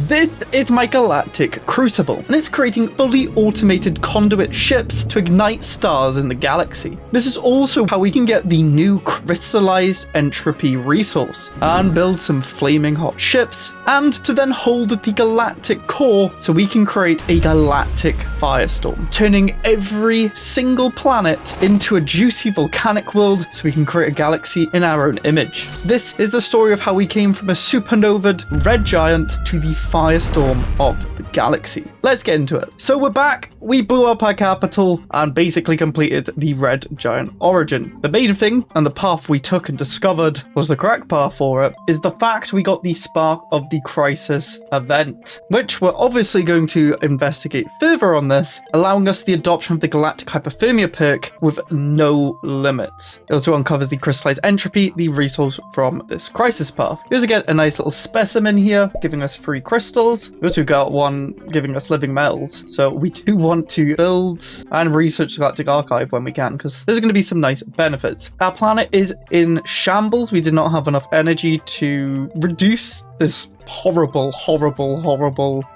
This is my Galactic Crucible, and it's creating fully automated conduit ships to ignite stars in the galaxy. This is also how we can get the new crystallized entropy resource, and build some flaming hot ships, and to then hold the galactic core so we can create a galactic firestorm, turning every single planet into a juicy volcanic world so we can create a galaxy in our own image. This is the story of how we came from a supernovaed red giant to the firestorm of the galaxy. Let's get into it. So we're back. We blew up our capital and basically completed the red giant origin. The main thing, and the path we took and discovered was the correct path for it, is the fact we got the spark of the crisis event, which we're obviously going to investigate further on this, allowing us the adoption of the Galactic Hyperthermia perk with no limits. It also uncovers the crystallized entropy, the resource from this crisis path. We also get a nice little specimen here, giving us 3 crystals. We also got one giving us living metals. So we do want to build and research the Galactic Archive when we can, because there's going to be some nice benefits. Our planet is in shambles. We did not have enough energy to reduce this horrible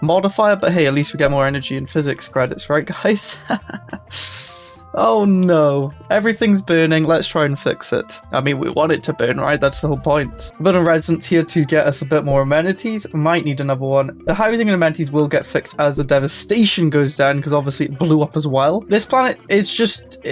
modifier, but hey, at least we get more energy and physics credits, right guys? Oh no, everything's burning. Let's try and fix it. I mean, we want it to burn, right? That's the whole point. A bit of residence here to get us a bit more amenities. Might need another one. The housing and amenities will get fixed as the devastation goes down, because obviously it blew up as well. This planet is just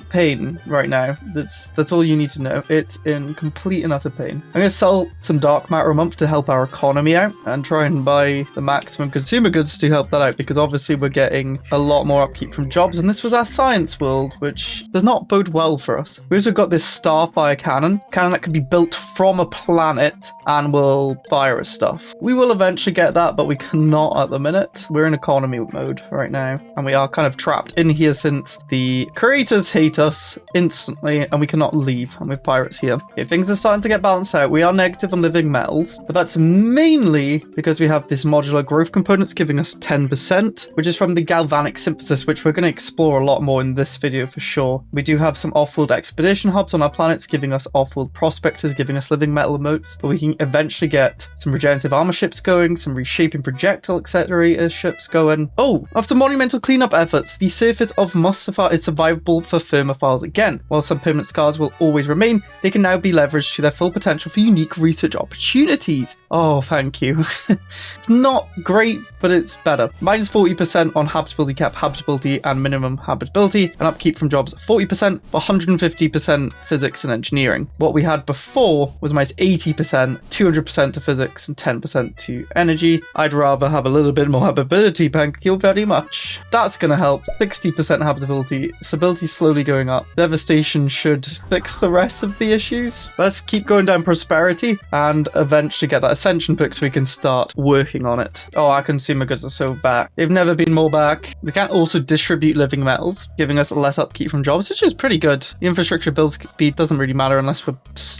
pain right now. That's all you need to know. It's in complete and utter pain. I'm going to sell some dark matter a month to help our economy out and try and buy the maximum consumer goods to help that out, because obviously we're getting a lot more upkeep from jobs, and this was our science world, which does not bode well for us. We also got this starfire cannon that can be built from a planet and will fire at stuff. We will eventually get that, but we cannot at the minute. We're in economy mode right now, and we are kind of trapped in here since the creators hate us instantly and we cannot leave, and with pirates here. Okay, things are starting to get balanced out. We are negative on living metals, but that's mainly because we have this modular growth components giving us 10%, which is from the galvanic synthesis, which we're going to explore a lot more in this video for sure. We do have some off-world expedition hubs on our planets giving us off-world prospectors, giving us living metal emotes, but we can eventually get some regenerative armor ships going, some reshaping projectile accelerator ships going. Oh, after monumental cleanup efforts, the surface of Mustafar is survivable for thermophiles again. While some permanent scars will always remain, they can now be leveraged to their full potential for unique research opportunities. Oh, thank you. It's not great, but it's better. Minus 40% on habitability cap, habitability, and minimum habitability, and upkeep from jobs 40%, but 150% physics and engineering. What we had before was minus 80%, 200% to physics, and 10% to energy. I'd rather have a little bit more habitability, thank you very much. That's going to help. 60% habitability, stability slowly going up. Devastation should fix the rest of the issues. Let's keep going down prosperity and eventually get that ascension book so we can start working on it. Oh, our consumer goods are so back. They've never been more back. We can also distribute living metals, giving us less upkeep from jobs, which is pretty good. The infrastructure build speed doesn't really matter unless we're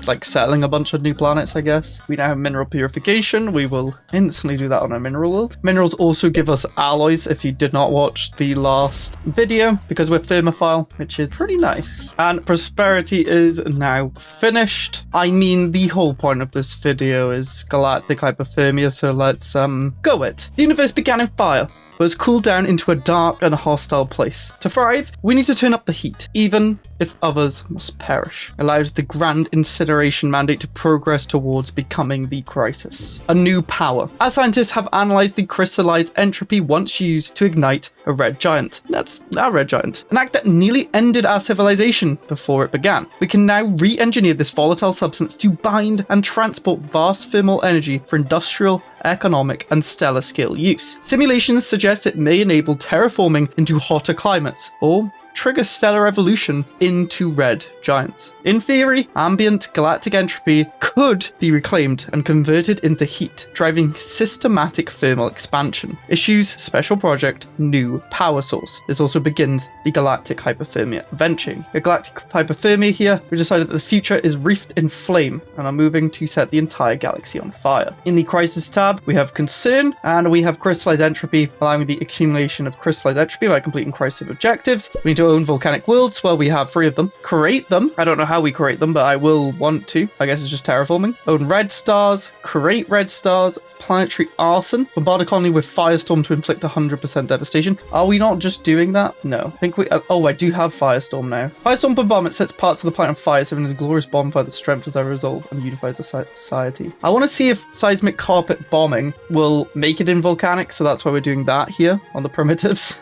like settling a bunch of new planets, I guess. We now have mineral purification. We will instantly do that on our mineral world. Minerals also give us alloys if you did not watch the last video, because we're thermophile, which is pretty nice. And prosperity is now finished. I mean, the whole point of this video is galactic hypothermia, so let's go it. The universe began in fire, but has cooled down into a dark and hostile place. To thrive, we need to turn up the heat, even if others must perish. Allows the grand incineration mandate to progress towards becoming the crisis. A new power. Our scientists have analysed the crystallized entropy once used to ignite a red giant. That's our red giant. An act that nearly ended our civilization before it began. We can now re-engineer this volatile substance to bind and transport vast thermal energy for industrial, economic, and stellar scale use. Simulations suggest it may enable terraforming into hotter climates, or trigger stellar evolution into red giants. In theory, ambient galactic entropy could be reclaimed and converted into heat, driving systematic thermal expansion. Issues Special Project New Power Source. This also begins the Galactic Hyperthermia venturing. The Galactic Hyperthermia here, we decided that the future is wreathed in flame and are moving to set the entire galaxy on fire. In the Crisis tab, we have Concern and we have Crystallized Entropy, allowing the accumulation of crystallized entropy by completing crisis objectives. We need to own volcanic worlds. Well, we have 3 of them. Create them. I don't know how we create them, but I will want to. I guess it's just terraforming. Own red stars. Create red stars. planetary arson. Bombard a colony with firestorm to inflict 100% devastation. Are we not just doing that? No. I think we... oh, I do have firestorm now. Firestorm bombardment sets parts of the planet on fire, serving as a glorious bonfire that strengthens our resolve and unifies the society. I want to see if seismic carpet bombing will make it in volcanic, so that's why we're doing that here on the primitives.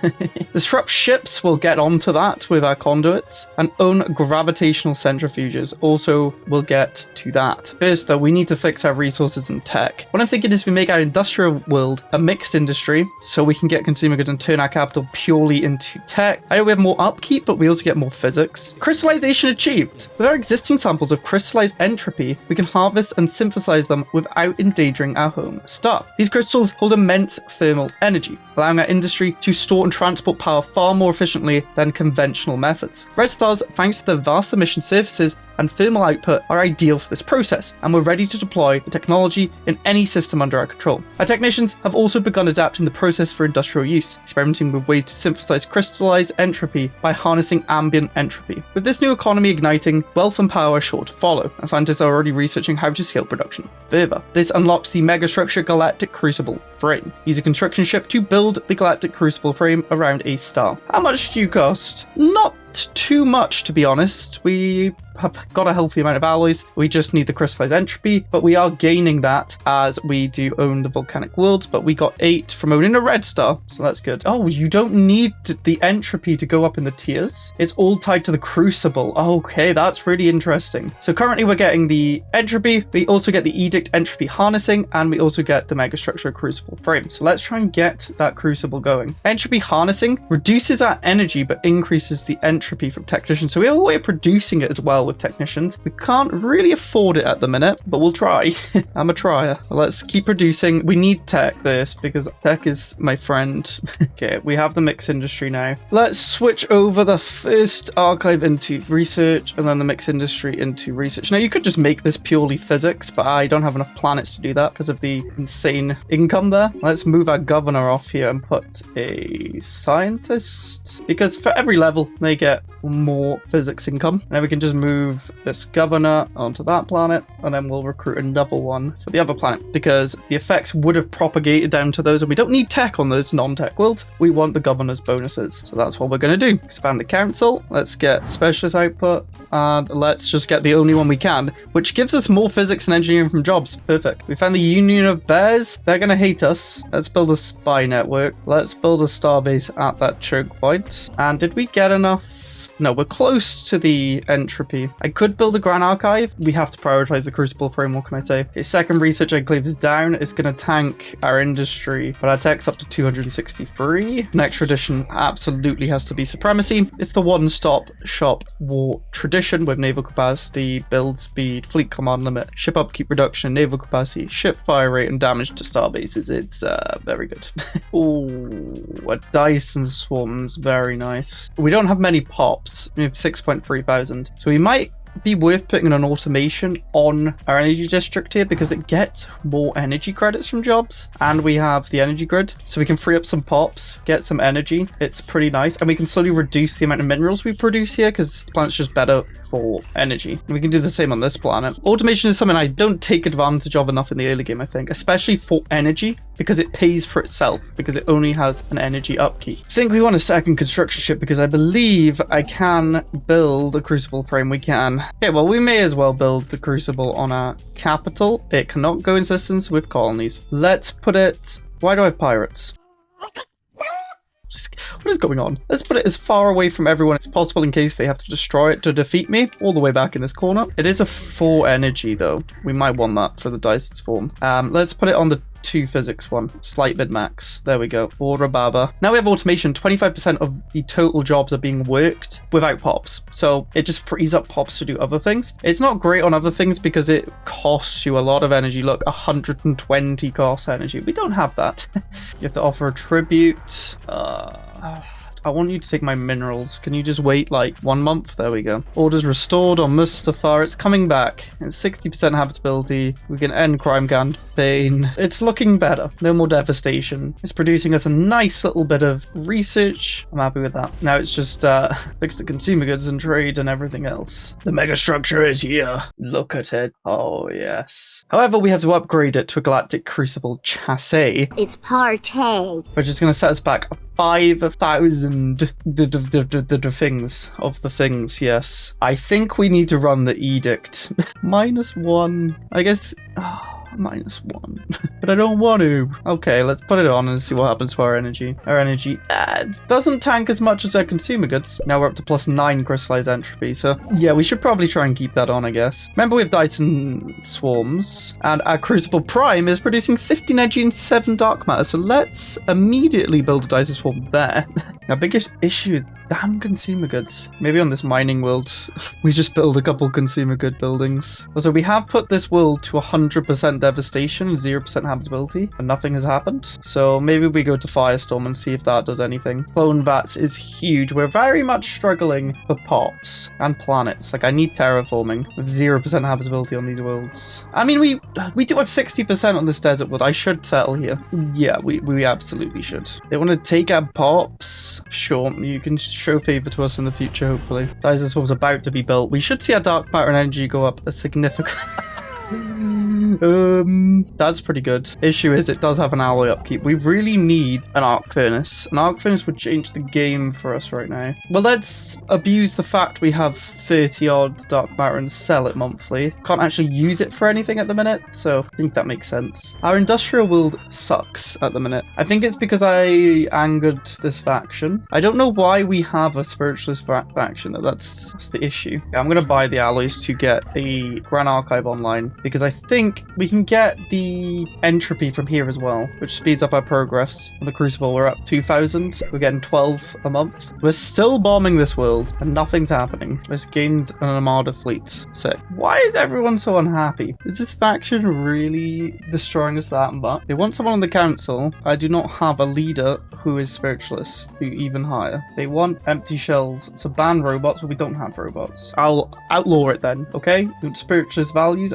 Disrupt ships, we'll get onto that with our conduits, and own gravitational centrifuges. Also, we'll get to that. First, though, we need to fix our resources and tech. What I'm thinking is we make our industrial world a mixed industry, so we can get consumer goods and turn our capital purely into tech. I know we have more upkeep, but we also get more physics. Crystallization achieved. With our existing samples of crystallized entropy, we can harvest and synthesize them without endangering our home star. These crystals hold immense thermal energy, allowing our industry to store and transport power far more efficiently than conventional methods. Red stars, thanks to their vast emission surfaces and thermal output, are ideal for this process, and we're ready to deploy the technology in any system under our control. Our technicians have also begun adapting the process for industrial use, experimenting with ways to synthesize crystallized entropy by harnessing ambient entropy. With this new economy igniting, wealth and power are sure to follow, and scientists are already researching how to scale production further. This unlocks the megastructure Galactic Crucible frame. Use a construction ship to build the Galactic Crucible frame around a star. How much do you cost? Not too much, to be honest. We have got a healthy amount of alloys. We just need the crystallized entropy, but we are gaining that as we do own the volcanic worlds. But we got 8 from owning a red star, so that's good. Oh, you don't need the entropy to go up in the tiers. It's all tied to the crucible. Okay, that's really interesting. So currently we're getting the entropy. We also get the edict entropy harnessing, and we also get the megastructure crucible frame. So let's try and get that crucible going. Entropy harnessing reduces our energy but increases the entropy from technicians. So we have a way of producing it as well with technicians. We can't really afford it at the minute, but we'll try. I'm a trier. Let's keep producing. We need tech this because tech is my friend. Okay, we have the mix industry now. Let's switch over the first archive into research and then the mix industry into research. Now you could just make this purely physics, but I don't have enough planets to do that because of the insane income there. Let's move our governor off here and put a scientist, because for every level they get more physics income. And then we can just move this governor onto that planet, and then we'll recruit another one for the other planet, because the effects would have propagated down to those, and we don't need tech on those non-tech worlds. We want the governor's bonuses, so that's what we're going to do. Expand the council. Let's get specialist output, and let's just get the only one we can, which gives us more physics and engineering from jobs. Perfect. We found the Union of Bears. They're going to hate us. Let's build a spy network. Let's build a starbase at that choke point. And did we get enough? No, we're close to the entropy. I could build a Grand Archive. We have to prioritize the Crucible frame, what can I say? Okay, second research enclave is down. It's going to tank our industry, but our tech's up to 263. Next tradition absolutely has to be Supremacy. It's the one-stop shop war tradition with naval capacity, build speed, fleet command limit, ship upkeep reduction, naval capacity, ship fire rate, and damage to star bases. It's very good. Ooh, a Dyson swarm's very nice. We don't have many pops. We have 6.3 thousand. So we might be worth putting an automation on our energy district here because it gets more energy credits from jobs, and we have the energy grid, so we can free up some pops, get some energy. It's pretty nice, and we can slowly reduce the amount of minerals we produce here because the planet's just better for energy. And we can do the same on this planet. Automation is something I don't take advantage of enough in the early game, I think, especially for energy, because it pays for itself, because it only has an energy upkeep. I think we want a second construction ship because I believe I can build a crucible frame. We can. Okay, well, we may as well build the crucible on our capital. It cannot go in systems with colonies. Let's put it... Why do I have pirates? What is going on? Let's put it as far away from everyone as possible in case they have to destroy it to defeat me, all the way back in this corner. It is a 4 energy though. We might want that for the Dyson's form. Let's put it on the 2 physics one. Slight min-max. There we go. Order Baba. Now we have automation. 25% of the total jobs are being worked without pops. So it just frees up pops to do other things. It's not great on other things because it costs you a lot of energy. Look, 120 cost energy. We don't have that. You have to offer a tribute. I want you to take my minerals. Can you just wait like 1 month? There we go. Orders restored on Mustafar. It's coming back. It's 60% habitability. We can end crime campaign. It's looking better. No more devastation. It's producing us a nice little bit of research. I'm happy with that. Now it's just fix the consumer goods and trade and everything else. The megastructure is here. Look at it. Oh, yes. However, we have to upgrade it to a Galactic Crucible chassis. It's partay. Which is going to set us back 5,000 things, yes. I think we need to run the edict. -1. I guess... -1. But I don't want to. Okay, let's put it on and see what happens to our energy. Our energy doesn't tank as much as our consumer goods. Now we're up to +9 crystallized entropy. So yeah, we should probably try and keep that on, I guess. Remember, we have Dyson swarms. And our Crucible Prime is producing 15 energy and 7 dark matter. So let's immediately build a Dyson swarm there. Our biggest issue is damn consumer goods. Maybe on this mining world, we just build a couple consumer good buildings. Also, we have put this world to 100% devastation and 0% habitability, and nothing has happened. So maybe we go to Firestorm and see if that does anything. Clone Vats is huge. We're very much struggling for pops and planets. Like, I need terraforming with 0% habitability on these worlds. I mean, we do have 60% on this desert world. I should settle here. Yeah, we absolutely should. They want to take our pops. Sure, you can show favor to us in the future, hopefully. Dyson swarm's about to be built. We should see our dark matter and energy go up a significant... That's pretty good. Issue is it does have an alloy upkeep. We really need an arc furnace. An arc furnace would change the game for us right now. Well, let's abuse the fact we have 30 odd dark matter and sell it monthly. Can't actually use it for anything at the minute, so I think that makes sense. Our industrial world sucks at the minute. I think it's because I angered this faction. I don't know why we have a spiritualist faction. That's the issue. Yeah, I'm gonna buy the alloys to get a Grand Archive online because I think we can get the entropy from here as well, which speeds up our progress. On the Crucible, we're up 2,000. We're getting 12 a month. We're still bombing this world, and nothing's happening. We just gained an Armada fleet. Sick. Why is everyone so unhappy? Is this faction really destroying us that much? They want someone on the council. I do not have a leader who is spiritualist, who even higher. They want empty shells to ban robots, but we don't have robots. I'll outlaw it then, okay? You want spiritualist values?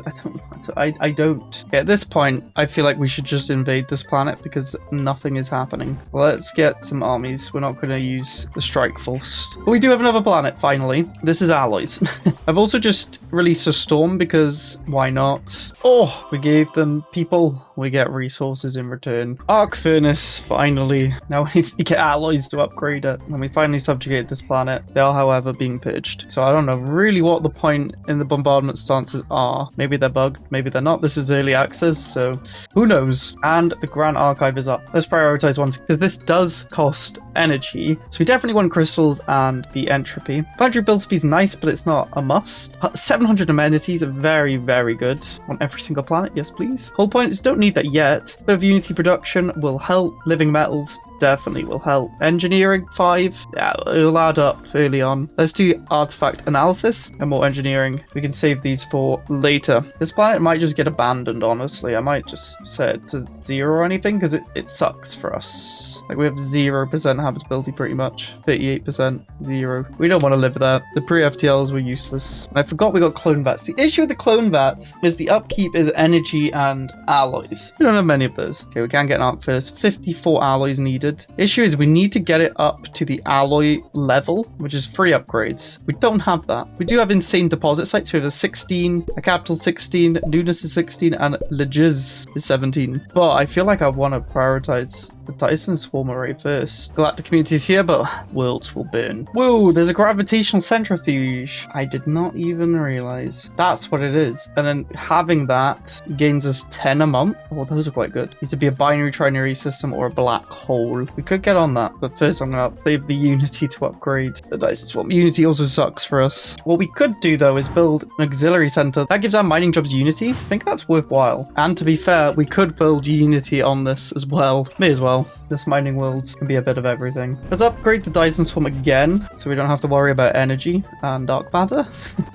I don't. Okay, at this point, I feel like we should just invade this planet because nothing is happening. Let's get some armies. We're not going to use the strike force. But we do have another planet, finally. This is alloys. I've also just released a storm because why not? Oh, we gave them people. We get resources in return. Arc furnace, finally. Now we need to get alloys to upgrade it. When we finally subjugate this planet, they are, however, being purged. So I don't know really what the point in the bombardment stances are. Maybe they're bugged, maybe they're not. This is early access, so who knows? And the Grand Archive is up. Let's prioritize ones because this does cost energy. So we definitely want crystals and the entropy. Planetary build speed is nice, but it's not a must. 700 amenities are very, very good on every single planet. Yes, please. Whole point is don't need that yet. Bit of unity production will help. Living metals definitely will help. Engineering 5, yeah, it'll add up early on. Let's do artifact analysis and more engineering. We can save these for later. This planet might just get abandoned, honestly. I might just set it to 0 or anything because it sucks for us. Like, we have 0% habitability pretty much. 38%, 0. We don't want to live there. The pre-FTLs were useless. And I forgot we got clone vats. The issue with the clone vats is the upkeep is energy and alloys. We don't have many of those. Okay, we can get an arc first. 54 alloys needed. Issue is we need to get it up to the alloy level, which is free upgrades. We don't have that. We do have insane deposit sites. We have a 16, a capital 16, newness is 16, and legiz is 17. But I feel like I want to prioritize the Dyson swarm array first. Galactic community is here, but worlds will burn. Whoa, there's a gravitational centrifuge. I did not even realize that's what it is. And then having that gains us 10 a month. Oh, those are quite good. Needs to be a binary trinary system or a black hole. We could get on that, but first I'm going to save the Unity to upgrade the Dyson swarm. Unity also sucks for us. What we could do though is build an auxiliary center. That gives our mining jobs Unity. I think that's worthwhile. And to be fair, we could build Unity on this as well. May as well. Wow, this mining world can be a bit of everything. Let's upgrade the Dyson Swarm again, so we don't have to worry about energy and dark matter.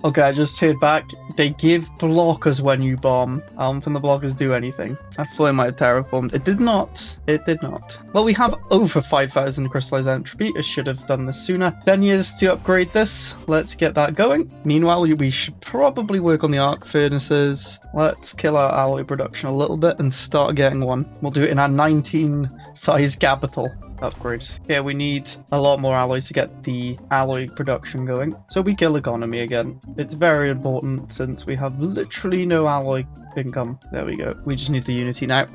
Okay, I just heard back. They give blockers when you bomb. I don't think the blockers do anything. I thought it might have terraformed. It did not. It did not. Well, we have over 5,000 crystallized entropy. I should have done this sooner. 10 years to upgrade this. Let's get that going. Meanwhile, we should probably work on the arc furnaces. Let's kill our alloy production a little bit and start getting one. We'll do it in our 19 size capital upgrade. Yeah, we need a lot more alloys to get the alloy production going. So we kill economy again. It's very important since we have literally no alloy income. There we go. We just need the unity now.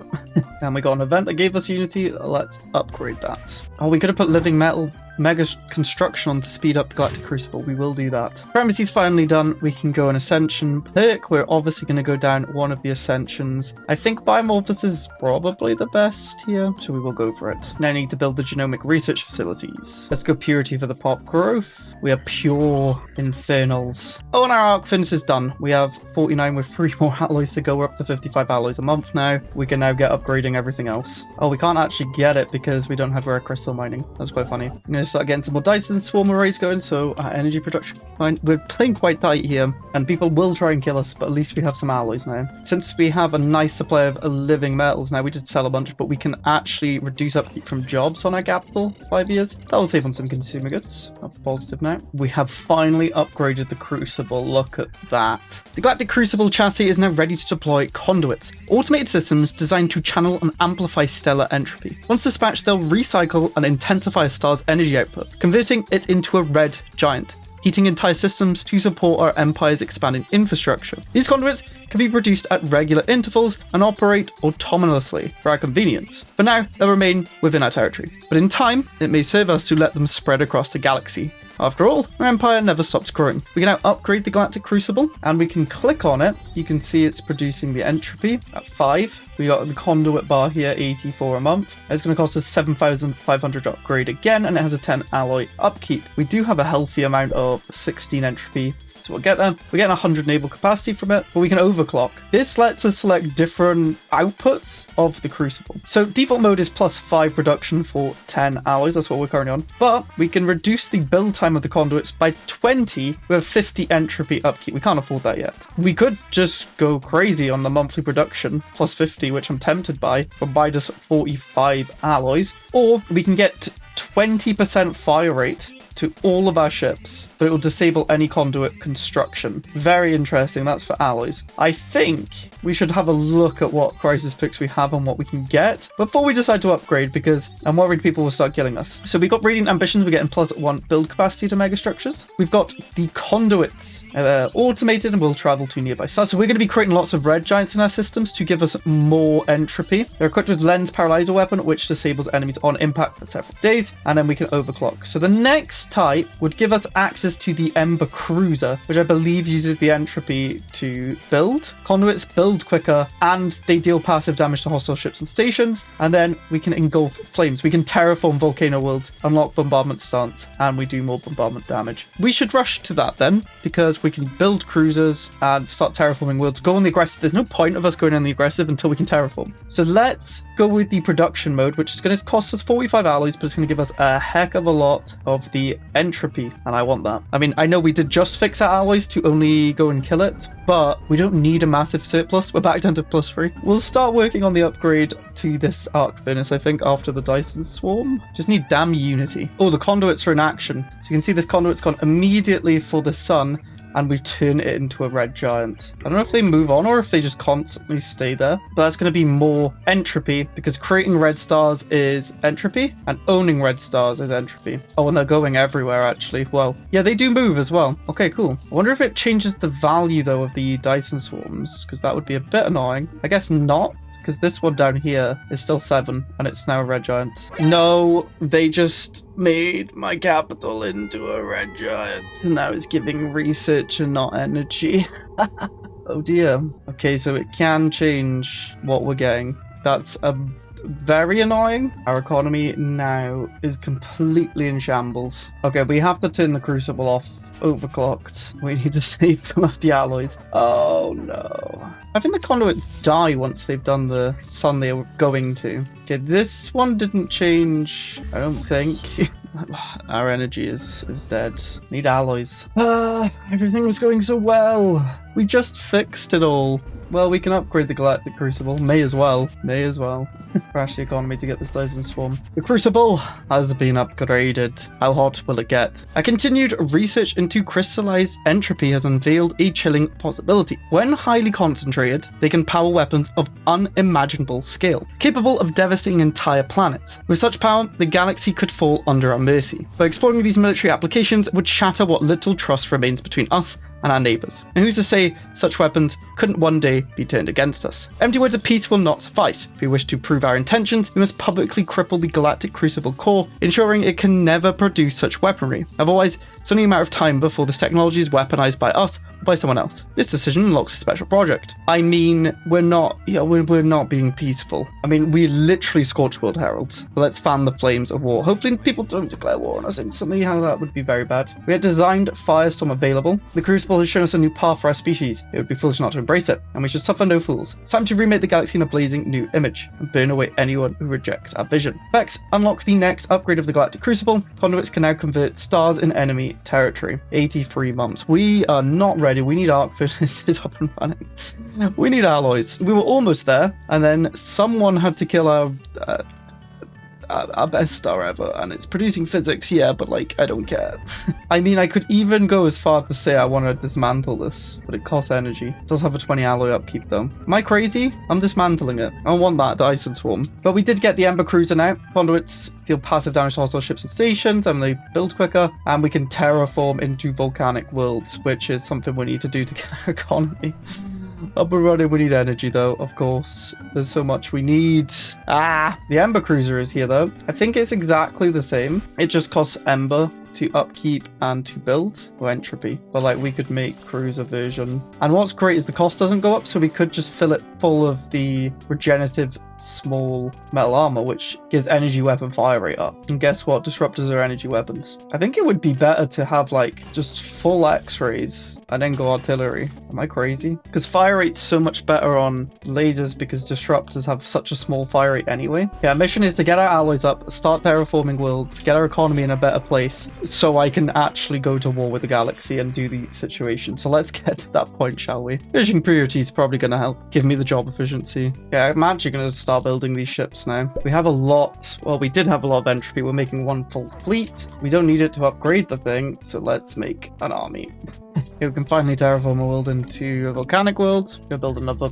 And we got an event that gave us unity. Let's upgrade that. Oh, we could have put living metal mega construction on to speed up the Galactic Crucible. We will do that. Supremacy's finally done. We can go an ascension perk. We're obviously going to go down one of the ascensions. I think biomorphosis is probably the best here, so we will go for it. Now I need to build the genomic research facilities. Let's go purity for the pop growth. We are pure Infernals. Oh, and our arc furnace is done. We have 49 with 3 more alloys to go. We're up to 55 alloys a month now. We can now get upgrading everything else. Oh, we can't actually get it because we don't have rare crystal mining. That's quite funny. I'm going to start getting some more Dyson swarm arrays going, so our energy production. We're playing quite tight here, and people will try and kill us, but at least we have some alloys now. Since we have a nice supply of living metals now, we did sell a bunch, but we can actually reduce upkeep from jobs on our capital 5 years. That will save on some consumer goods. That's positive now. We have finally upgraded the Crucible. Look at that. The Galactic Crucible chassis is now ready to deploy conduits, automated systems designed to channel and amplify stellar entropy. Once dispatched, they'll recycle and intensify a star's energy output, converting it into a red giant, heating entire systems to support our empire's expanding infrastructure. These conduits can be produced at regular intervals and operate autonomously for our convenience. For now, they'll remain within our territory, but in time, it may serve us to let them spread across the galaxy. After all, our empire never stops growing. We can now upgrade the Galactic Crucible, and we can click on it. You can see it's producing the entropy at 5. We got the conduit bar here, 84 a month. It's going to cost us 7,500 to upgrade again, and it has a 10 alloy upkeep. We do have a healthy amount of 16 entropy. So we'll get them. We're getting 100 naval capacity from it, but we can overclock. This lets us select different outputs of the Crucible. So default mode is +5 production for 10 alloys. That's what we're currently on. But we can reduce the build time of the conduits by 20 with 50 entropy upkeep. We can't afford that yet. We could just go crazy on the monthly production, +50, which I'm tempted by, for minus 45 alloys. Or we can get 20% fire rate to all of our ships, but it will disable any conduit construction. Very interesting. That's for alloys. I think we should have a look at what crisis picks we have and what we can get before we decide to upgrade, because I'm worried people will start killing us. So we've got Radiant Ambitions. We're getting +1 build capacity to megastructures. We've got the conduits. They're automated and will travel to nearby stars. So we're going to be creating lots of red giants in our systems to give us more entropy. They're equipped with Lens Paralyzer weapon, which disables enemies on impact for several days, and then we can overclock. So the next type would give us access to the Ember Cruiser, which I believe uses the entropy to build. Conduits build quicker, and they deal passive damage to hostile ships and stations, and then we can engulf flames. We can terraform volcano worlds, unlock bombardment stance, and we do more bombardment damage. We should rush to that then, because we can build cruisers and start terraforming worlds. Go on the aggressive. There's no point of us going on the aggressive until we can terraform. So let's go with the production mode, which is going to cost us 45 alloys, but it's going to give us a heck of a lot of the entropy, and I want that. I mean, I know we did just fix our alloys to only go and kill it, but we don't need a massive surplus. We're back down to +3. We'll start working on the upgrade to this arc furnace, I think, after the Dyson swarm. Just need damn unity. Oh, the conduits are in action. So you can see this conduit's gone immediately for the sun, and we turn it into a red giant. I don't know if they move on or if they just constantly stay there, but that's going to be more entropy, because creating red stars is entropy and owning red stars is entropy. Oh, and they're going everywhere actually. Well, yeah, they do move as well. Okay, cool. I wonder if it changes the value though of the Dyson swarms, because that would be a bit annoying. I guess not, because this one down here is still 7 and it's now a red giant. No, they just made my capital into a red giant, and now it's giving research and not energy. Oh dear. Okay, so it can change what we're getting. That's very annoying. Our economy now is completely in shambles. Okay, we have to turn the Crucible off. Overclocked. We need to save some of the alloys. Oh no. I think the conduits die once they've done the sun they were going to. Okay, this one didn't change, I don't think. Our energy is dead. Need alloys. Everything was going so well. We just fixed it all. Well, we can upgrade the Galactic Crucible. May as well. Crash the economy to get this Dyson swarm. The Crucible has been upgraded. How hot will it get? A continued research into crystallized entropy has unveiled a chilling possibility. When highly concentrated, they can power weapons of unimaginable scale, capable of devastating entire planets. With such power, the galaxy could fall under our mercy. By exploring these military applications would shatter what little trust remains between us and our neighbours. And who's to say such weapons couldn't one day be turned against us? Empty words of peace will not suffice. If we wish to prove our intentions, we must publicly cripple the Galactic Crucible core, ensuring it can never produce such weaponry. Otherwise, it's only a matter of time before this technology is weaponized by us or by someone else. This decision unlocks a special project. I mean, we're not being peaceful. I mean, we literally scorch world heralds. But let's fan the flames of war. Hopefully people don't declare war on us instantly. How that would be very bad. We had designed firestorm available. The Crucible has shown us a new path for our species. It would be foolish not to embrace it, and we should suffer no fools. It's time to remake the galaxy in a blazing new image and burn away anyone who rejects our vision. Vex, unlock the next upgrade of the Galactic Crucible. Conduits can now convert stars in enemy territory. 83 months. We are not ready. We need arc furnaces up and running. We need alloys. We were almost there, and then someone had to kill our best star ever, and it's producing physics, yeah, but like, I don't care. I mean, I could even go as far to say I want to dismantle this, but it costs energy. It does have a 20 alloy upkeep though. Am I crazy? I'm dismantling it. I don't want that Dyson swarm. But we did get the Ember Cruiser now. Conduits deal passive damage to hostile ships and stations, and they build quicker, and we can terraform into volcanic worlds, which is something we need to do to get our economy up and running. We need energy though, of course. There's so much we need. The Ember Cruiser is here though. I think it's exactly the same. It just costs Ember to upkeep and to build, or entropy. But like, we could make cruiser version. And what's great is the cost doesn't go up, so we could just fill it full of the regenerative small metal armor, which gives energy weapon fire rate up. And guess what? Disruptors are energy weapons. I think it would be better to have like just full x-rays and then go artillery. Am I crazy? Because fire rate's so much better on lasers because disruptors have such a small fire rate anyway. Yeah, our mission is to get our alloys up, start terraforming worlds, get our economy in a better place, so I can actually go to war with the galaxy and do the situation. So let's get to that point, shall we? Finishing purity is probably going to help give me the job efficiency. Yeah, I'm actually going to start building these ships now. We have a lot. Well, we did have a lot of entropy. We're making one full fleet. We don't need it to upgrade the thing, so let's make an army. We can finally terraform a world into a volcanic world. Go build another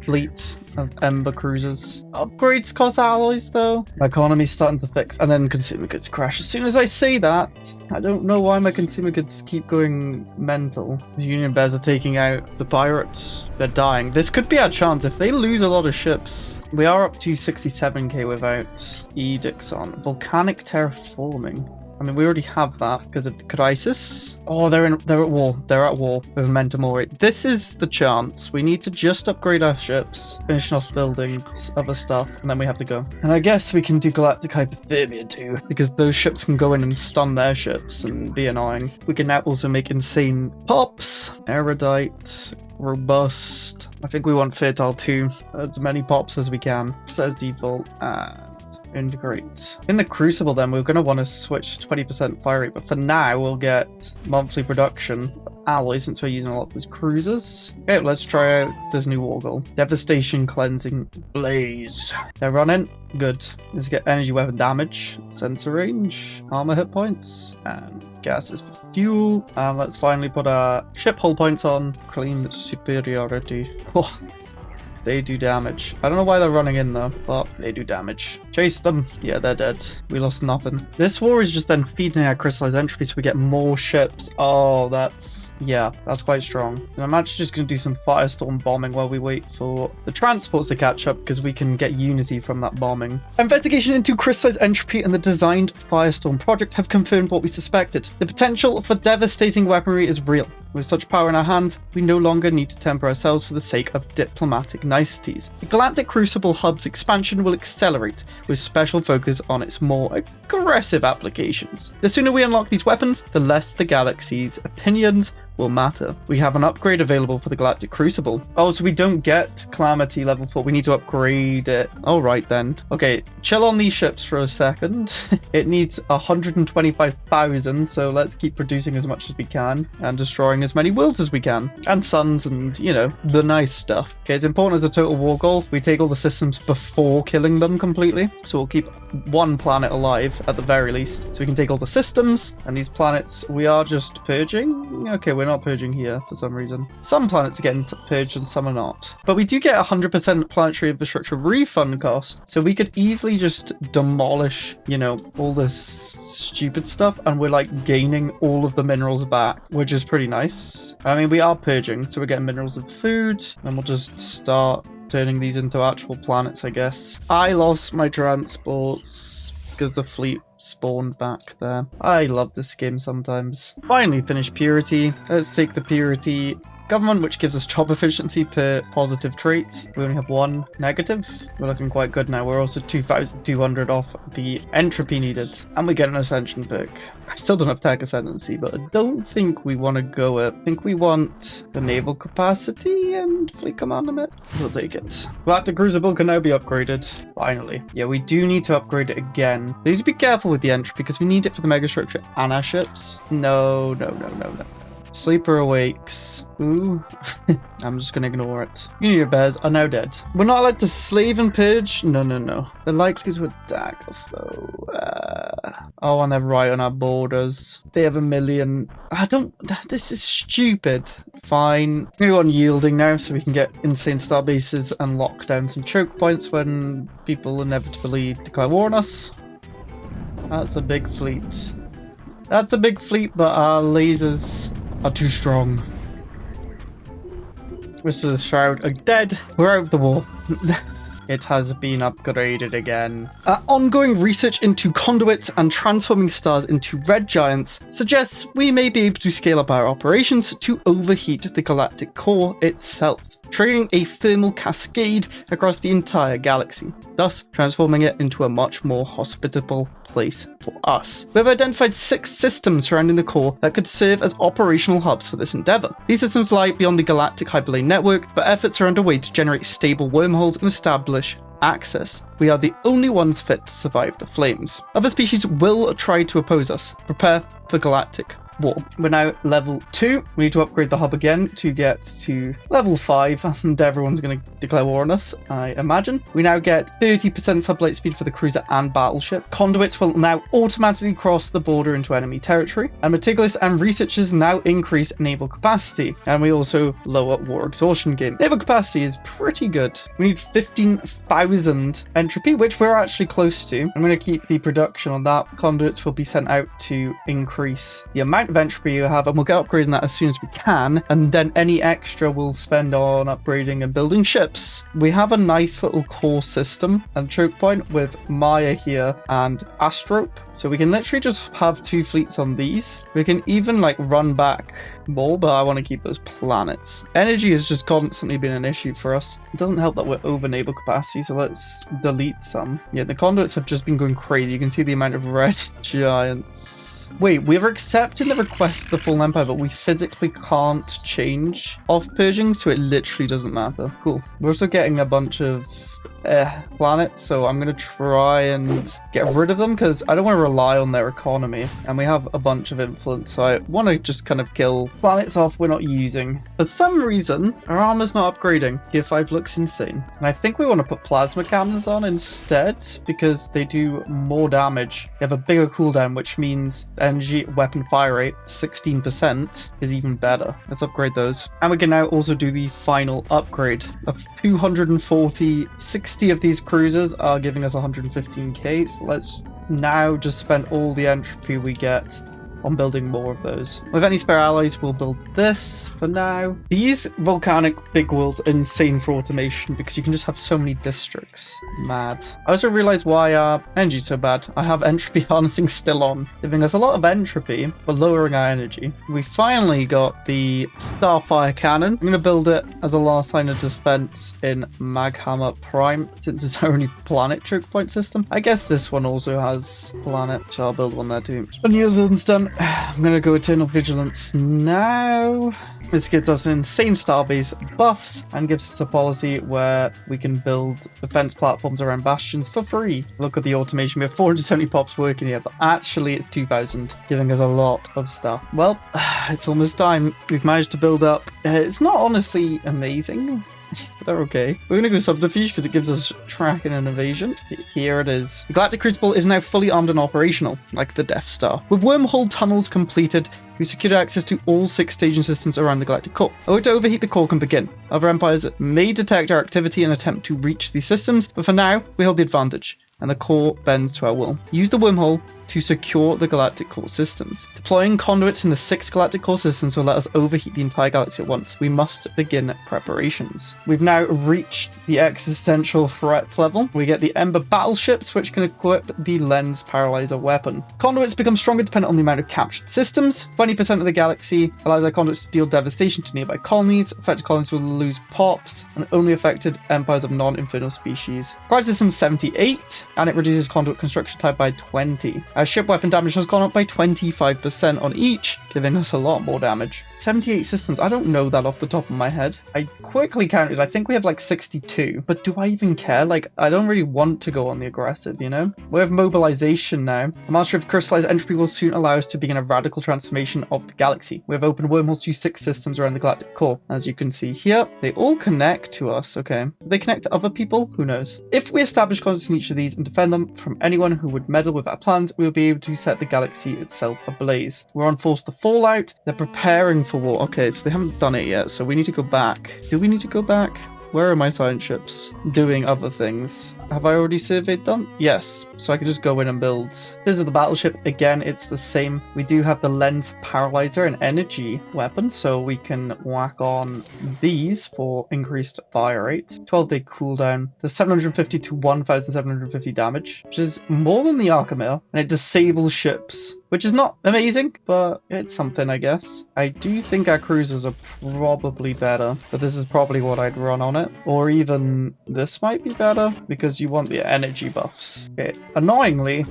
fleet of Ember Cruisers. Upgrades cost alloys though. My economy's starting to fix, and then consumer goods crash. As soon as I say that, I don't know why my consumer goods keep going mental. The Union Bears are taking out the pirates. They're dying. This could be our chance if they lose a lot of ships. We are up to 67k without edicts on. Volcanic terraforming. I mean, we already have that because of the crisis. Oh, they're at war. They're at war with momentum already. This is the chance. We need to just upgrade our ships, finishing off building other stuff, and then we have to go. And I guess we can do Galactic Hyperthermia too, because those ships can go in and stun their ships and be annoying. We can now also make insane pops. Erudite. Robust. I think we want fertile too. As many pops as we can. Set as default. Integrate. In the Crucible then, we're going to want to switch 20% fire rate, but for now we'll get monthly production alloys since we're using a lot of those cruisers. Okay, let's try out this new war goal. Devastation, cleansing, blaze. They're running. Good. Let's get energy weapon damage, sensor range, armor hit points, and gases for fuel. And let's finally put our ship hull points on. Claim superiority. Oh. They do damage. I don't know why they're running in though, but they do damage. Chase them. Yeah, they're dead. We lost nothing. This war is just then feeding our crystallized entropy so we get more ships. Oh, that's quite strong. And I'm actually just going to do some firestorm bombing while we wait for the transports to catch up because we can get unity from that bombing. Investigation into crystallized entropy and the designed firestorm project have confirmed what we suspected. The potential for devastating weaponry is real. With such power in our hands, we no longer need to temper ourselves for the sake of diplomatic niceties. The Galactic Crucible hub's expansion will accelerate, with special focus on its more aggressive applications. The sooner we unlock these weapons, the less the galaxy's opinions will matter. We have an upgrade available for the Galactic Crucible. Oh, so we don't get Calamity level 4. We need to upgrade it. All right then. Okay, chill on these ships for a second. It needs 125,000, so let's keep producing as much as we can and destroying as many worlds as we can. And suns and, you know, the nice stuff. Okay, it's important as a total war goal. We take all the systems before killing them completely. So we'll keep one planet alive at the very least. So we can take all the systems, and these planets we are just purging. Okay, we're not purging here for some reason. Some planets are getting purged and some are not. But we do get 100% planetary infrastructure refund cost, so we could easily just demolish, you know, all this stupid stuff, and we're like gaining all of the minerals back, which is pretty nice. I mean, we are purging, so we're getting minerals and food, and we'll just start turning these into actual planets, I guess. I lost my transports because the fleet spawned back there. I love this game sometimes. Finally finished purity. Let's take the purity government, which gives us job efficiency per positive trait. We only have one negative. We're looking quite good now. We're also 2,200 off the entropy needed. And we get an ascension perk. I still don't have tech ascendancy, but I don't think we want to go it. I think we want the naval capacity and fleet commandment. We'll take it. Galactic Crucible can now be upgraded. Finally. Yeah, we do need to upgrade it again. We need to be careful with the entropy because we need it for the megastructure and our ships. No. Sleeper awakes. Ooh. I'm just gonna ignore it. Unit bears are now dead. We're not allowed to slave and purge? No. They're likely to attack us though. Oh, and they're right on our borders. They have 1 million. This is stupid. Fine. I'm gonna go on yielding now so we can get insane star bases and lock down some choke points when people inevitably declare war on us. That's a big fleet. That's a big fleet, but our lasers are too strong. Mr. Shroud are dead. We're out of the war. It has been upgraded again. Ongoing research into conduits and transforming stars into red giants suggests we may be able to scale up our operations to overheat the galactic core itself, triggering a thermal cascade across the entire galaxy, thus transforming it into a much more hospitable place for us. We've identified 6 systems surrounding the core that could serve as operational hubs for this endeavor. These systems lie beyond the Galactic Hyperlane network, but efforts are underway to generate stable wormholes and establish access. We are the only ones fit to survive the flames. Other species will try to oppose us. Prepare for galactic war. We're now level 2. We need to upgrade the hub again to get to level 5, and everyone's going to declare war on us, I imagine. We now get 30% sublight speed for the cruiser and battleship. Conduits will now automatically cross the border into enemy territory, and meticulous and researchers now increase naval capacity, and we also lower war exhaustion gain. Naval capacity is pretty good. We need 15,000 entropy, which we're actually close to. I'm going to keep the production on that. Conduits will be sent out to increase the amount of entropy you have, and we'll get upgrading that as soon as we can, and then any extra we'll spend on upgrading and building ships. We have a nice little core system and choke point with Maya here and Astrope, so we can literally just have 2 fleets on these. We can even like run back more, but I want to keep those planets. Energy has just constantly been an issue for us. It doesn't help that we're over naval capacity, so let's delete some. Yeah, the conduits have just been going crazy. You can see the amount of red giants. Wait, we've accepted the request of the full empire, but we physically can't change off purging, so it literally doesn't matter. Cool. We're also getting a bunch of planets, so I'm going to try and get rid of them because I don't want to rely on their economy, and we have a bunch of influence, so I want to just kind of kill planets off we're not using. For some reason, our armor's not upgrading. Tier 5 looks insane, and I think we want to put plasma cannons on instead because they do more damage. They have a bigger cooldown, which means energy weapon fire rate 16% is even better. Let's upgrade those, and we can now also do the final upgrade of 240. 60 of these cruisers are giving us 115k, so let's now just spend all the entropy we get on building more of those. With any spare alloys, we'll build this for now. These volcanic big worlds are insane for automation because you can just have so many districts. Mad. I also realized why our energy's so bad. I have entropy harnessing still on, giving us a lot of entropy, but lowering our energy. We finally got the Starfire Cannon. I'm going to build it as a last line of defense in Maghammer Prime, since it's our only planet choke point system. I guess this one also has planet, so I'll build one there too. When the other one's done, I'm going to go Eternal Vigilance now. This gives us insane starbase buffs and gives us a policy where we can build defense platforms around bastions for free. Look at the automation. We have 470 pops working here, but actually it's 2,000, giving us a lot of stuff. Well, it's almost time. We've managed to build up. It's not honestly amazing, but they're okay. We're going to go Subterfuge because it gives us tracking and evasion. Here it is. The Galactic Crucible is now fully armed and operational, like the Death Star. With wormhole tunnels completed, we secured access to all 6 staging systems around the galactic core. A way to overheat the core can begin. Other empires may detect our activity and attempt to reach these systems, but for now, we hold the advantage, and the core bends to our will. Use the wormhole to secure the galactic core systems. Deploying conduits in the 6 galactic core systems will let us overheat the entire galaxy at once. We must begin preparations. We've now reached the existential threat level. We get the Ember battleships, which can equip the lens paralyzer weapon. Conduits become stronger depending on the amount of captured systems. 20% of the galaxy allows our conduits to deal devastation to nearby colonies. Affected colonies will lose pops, and only affected empires of non-infernal species. Crisis system 78, and it reduces conduit construction type by 20. Our ship weapon damage has gone up by 25% on each, giving us a lot more damage. 78 systems, I don't know that off the top of my head. I quickly counted, I think we have like 62, but do I even care? Like, I don't really want to go on the aggressive, you know? We have mobilization now. The mastery of crystallized entropy will soon allow us to begin a radical transformation of the galaxy. We have opened wormholes to 6 systems around the galactic core. As you can see here, they all connect to us, okay? They connect to other people? Who knows? If we establish conduits in each of these and defend them from anyone who would meddle with our plans, we will be able to set the galaxy itself ablaze. We're on Force the Fallout. They're preparing for war. Okay, so they haven't done it yet, so we need to go back. Do we need to go back? Where are my science ships? Doing other things. Have I already surveyed them? Yes. So I can just go in and build. Here's the battleship. Again, it's the same. We do have the lens paralyzer and energy weapon, so we can whack on these for increased fire rate. 12-day cooldown. Does 750 to 1,750 damage, which is more than the Archimere, and it disables ships, which is not amazing, but it's something, I guess. I do think our cruisers are probably better, but this is probably what I'd run on it. Or even this might be better, because you want the energy buffs. Okay, annoyingly,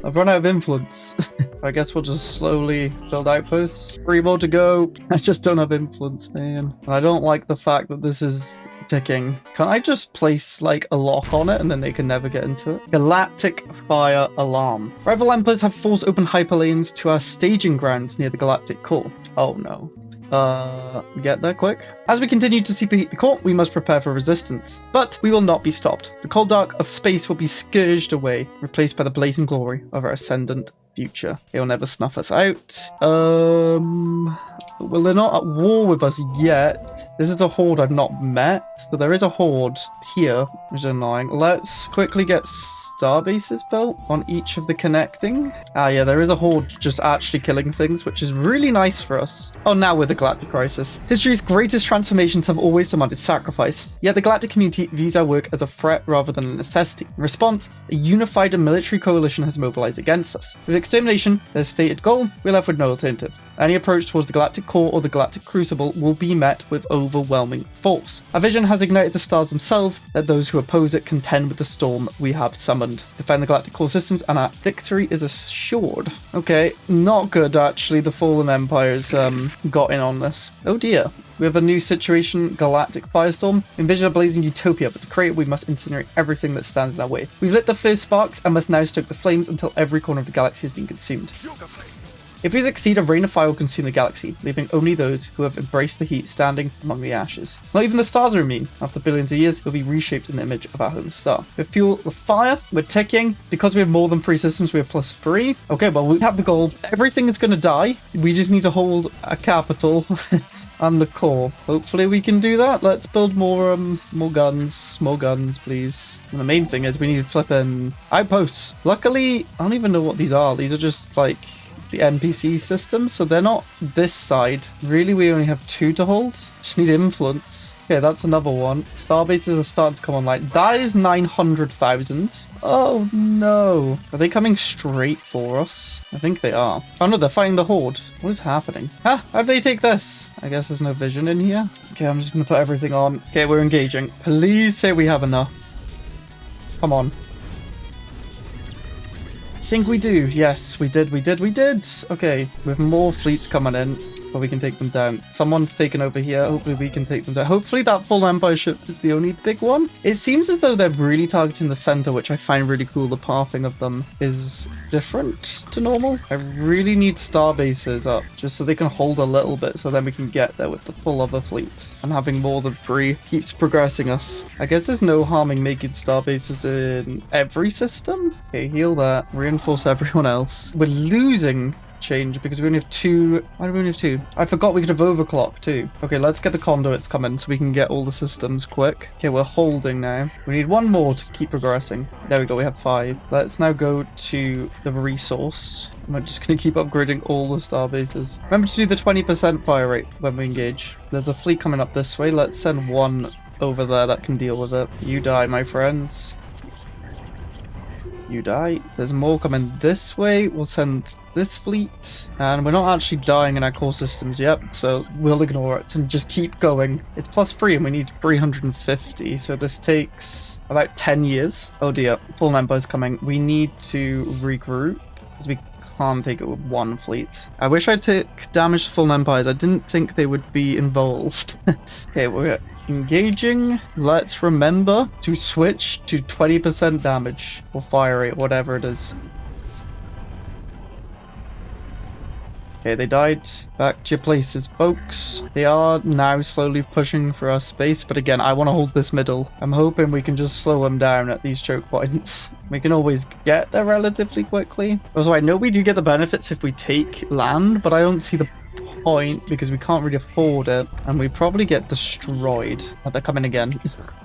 I've run out of influence. I guess we'll just slowly build outposts. 3 more to go. I just don't have influence, man. And I don't like the fact that this is ticking. Can I just place like a lock on it and then they can never get into it? Galactic Fire Alarm. Rival Emperors have forced open hyperlanes to our staging grounds near the galactic core. Oh no. Get there quick. As we continue to superheat the core, we must prepare for resistance. But we will not be stopped. The cold dark of space will be scourged away, replaced by the blazing glory of our ascendant future. It will never snuff us out. Well, they're not at war with us yet. This is a horde I've not met. So there is a horde here, which is annoying. Let's quickly get star bases built on each of the connecting. Ah, yeah, there is a horde just actually killing things, which is really nice for us. Oh, now we're the Galactic Crisis. History's greatest transformations have always demanded sacrifice. Yet the Galactic community views our work as a threat rather than a necessity. In response, a unified military coalition has mobilized against us. With extermination, their stated goal, we're left with no alternative. Any approach towards the Galactic core or the Galactic Crucible will be met with overwhelming force. Our vision has ignited the stars themselves. Let those who oppose it contend with the storm we have summoned. Defend the Galactic core systems and our victory is assured. Okay, not good actually. The Fallen Empires got in on this. Oh dear. We have a new situation, Galactic Firestorm. Envision a blazing utopia, but to create it, we must incinerate everything that stands in our way. We've lit the first sparks and must now stoke the flames until every corner of the galaxy has been consumed. If we succeed, a rain of fire will consume the galaxy, leaving only those who have embraced the heat standing among the ashes. Not even the stars are immune. After billions of years, they'll be reshaped in the image of our home star. We fuel the fire, we're ticking. Because we have more than 3 systems, we have +3. Okay, well, we have the goal. Everything is going to die. We just need to hold a capital and the core. Hopefully we can do that. Let's build more guns. More guns, please. And the main thing is we need flipping outposts. Luckily, I don't even know what these are. These are just like the NPC system, so they're not this side. Really, we only have 2 to hold. Just need influence. Okay, that's another one. Starbases are starting to come online. That is 900,000. Oh no. Are they coming straight for us? I think they are. Oh no, they're fighting the Horde. What is happening? Ah, how do they take this? I guess there's no vision in here. Okay, I'm just gonna put everything on. Okay, we're engaging. Please say we have enough. Come on. I think we do. Yes, we did. Okay, we have more fleets coming in. But we can take them down. Someone's taken over here. Hopefully we can take them down. Hopefully that full Empire ship is the only big one. It seems as though they're really targeting the center, which I find really cool. The pathing of them is different to normal. I really need star bases up just so they can hold a little bit, so then we can get there with the full other fleet. And having more than 3 keeps progressing us. I guess there's no harm in making star bases in every system. Okay, heal that. Reinforce everyone else. We're losing change because we only have 2. Why do we only have 2? I forgot we could have overclock too. Okay, let's get the conduits coming so we can get all the systems quick. Okay, we're holding now. We need 1 more to keep progressing. There we go, we have 5. Let's now go to the resource. I'm just going to keep upgrading all the star bases. Remember to do the 20% fire rate when we engage. There's a fleet coming up this way. Let's send 1 over there that can deal with it. You die, my friends. You die. There's more coming this way. We'll send this fleet, and we're not actually dying in our core systems yet, so we'll ignore it and just keep going. It's +3 and we need 350, so this takes about 10 years. Oh dear, Fallen Empire's coming. We need to regroup because we can't take it with 1 fleet. I wish I took damage to Fallen Empires. I didn't think they would be involved. Okay, we're engaging. Let's remember to switch to 20% damage or fire rate, whatever it is. Okay, they died. Back to your places, folks. They are now slowly pushing for our space, but again, I want to hold this middle. I'm hoping we can just slow them down at these choke points. We can always get there relatively quickly. Also, I know we do get the benefits if we take land, but I don't see the point because we can't really afford it, and we probably get destroyed. Oh, they're coming again.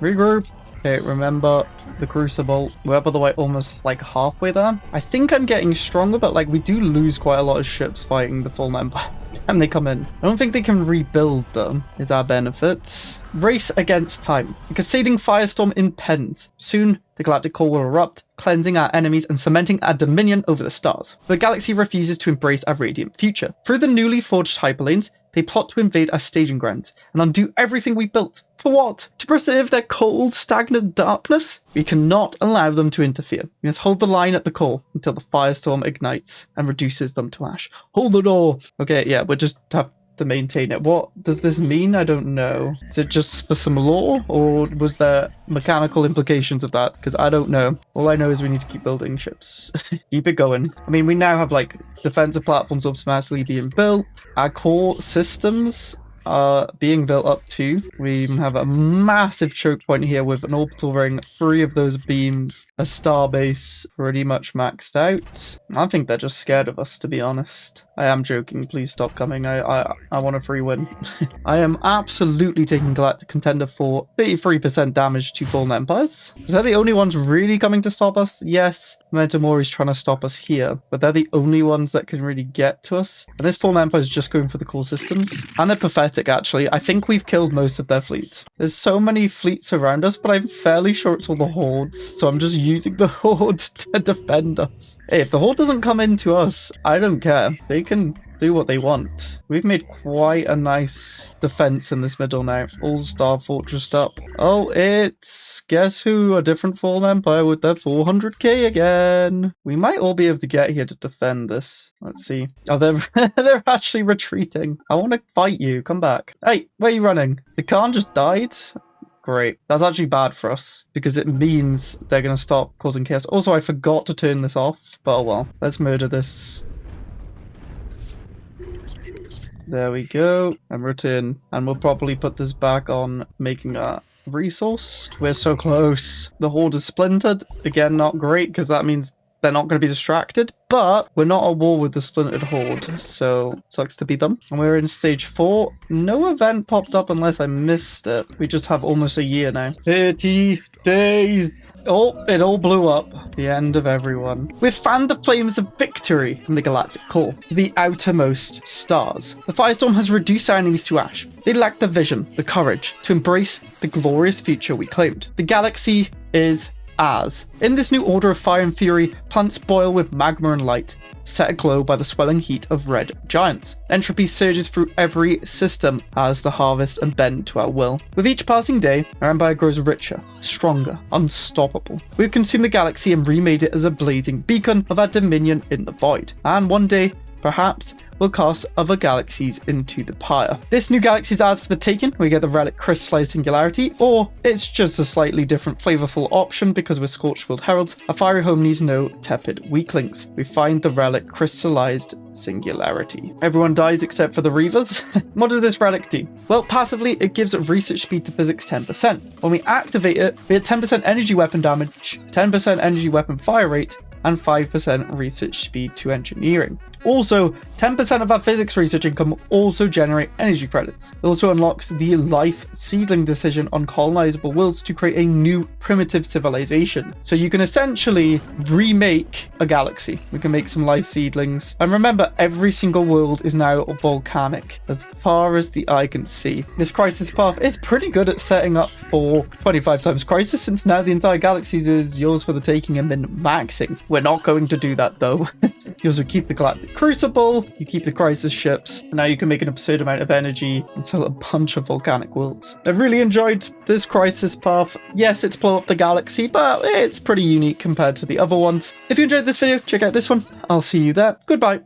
Regroup. Okay, remember the Crucible. We're, by the way, almost like halfway there. I think I'm getting stronger, but like we do lose quite a lot of ships fighting the Fallen Empire. And they come in. I don't think they can rebuild them, is our benefit. Race against time. Cascading firestorm impends. Soon, the galactic core will erupt, cleansing our enemies and cementing our dominion over the stars. The galaxy refuses to embrace our radiant future. Through the newly forged hyperlanes, they plot to invade our staging grounds and undo everything we built. For what? To preserve their cold, stagnant darkness? We cannot allow them to interfere. We must hold the line at the core until the firestorm ignites and reduces them to ash. Hold the door! Okay, yeah, we'll just have to maintain it. What does this mean? I don't know. Is it just for some lore, or was there mechanical implications of that? Because I don't know. All I know is we need to keep building ships. Keep it going. I mean, we now have like defensive platforms automatically being built. Our core systems are being built up too. We even have a massive choke point here with an orbital ring, 3 of those beams, a star base pretty much maxed out. I think they're just scared of us, to be honest. I am joking, please stop coming. I want a free win. I am absolutely taking Galactic Contender for 33% damage to Fallen Empires. Is that the only ones really coming to stop us? Yes, Memento Mori's trying to stop us here, but they're the only ones that can really get to us. And this Fallen Empire is just going for the core systems. And they're pathetic, actually. I think we've killed most of their fleets. There's so many fleets around us, but I'm fairly sure it's all the hordes, so I'm just using the hordes to defend us. Hey, if the horde doesn't come into us, I don't care. They can do what they want. We've made quite a nice defense in this middle now. All Star Fortressed up. Oh, it's guess who? A different Fallen Empire with their 400k again. We might all be able to get here to defend this. Let's see. Oh, they're actually retreating. I want to fight you. Come back. Hey, where are you running? The Khan just died? Great. That's actually bad for us because it means they're going to stop causing chaos. Also, I forgot to turn this off, but oh well. Let's murder this. There we go, and return. And we'll probably put this back on making a resource. We're so close. The horde is splintered. Again, not great, because that means they're not going to be distracted, but we're not at war with the Splintered Horde, so sucks to be them. And we're in stage 4. No event popped up unless I missed it. We just have almost a year now. 30 days. Oh, it all blew up. The end of everyone. We've fanned the flames of victory in the galactic core, the outermost stars. The firestorm has reduced our enemies to ash. They lack the vision, the courage to embrace the glorious future we claimed. The galaxy is ours. In this new order of fire and fury, planets boil with magma and light, set aglow by the swelling heat of red giants. Entropy surges through every system as the harvest and bend to our will. With each passing day, our empire grows richer, stronger, unstoppable. We've consumed the galaxy and remade it as a blazing beacon of our dominion in the void. And one day, perhaps, we'll cast other galaxies into the pyre. This new galaxy is ours for the taking. We get the relic crystallized singularity, or it's just a slightly different flavorful option because we're Scorched World Heralds. A fiery home needs no tepid weaklings. We find the relic crystallized singularity. Everyone dies except for the Reavers. What does this relic do? Well, passively, it gives research speed to physics 10%. When we activate it, we get 10% energy weapon damage, 10% energy weapon fire rate, and 5% research speed to engineering. Also, 10% of our physics research income also generate energy credits. It also unlocks the life seedling decision on colonizable worlds to create a new primitive civilization. So you can essentially remake a galaxy. We can make some life seedlings. And remember, every single world is now volcanic, as far as the eye can see. This crisis path is pretty good at setting up for 25 times crisis, since now the entire galaxy is yours for the taking and min-maxing. We're not going to do that though. You also keep the Galactic Crucible, you keep the crisis ships, and now you can make an absurd amount of energy and sell a bunch of volcanic worlds. I really enjoyed this crisis path. Yes, it's blow up the galaxy, but it's pretty unique compared to the other ones. If you enjoyed this video, check out this one. I'll see you there. Goodbye.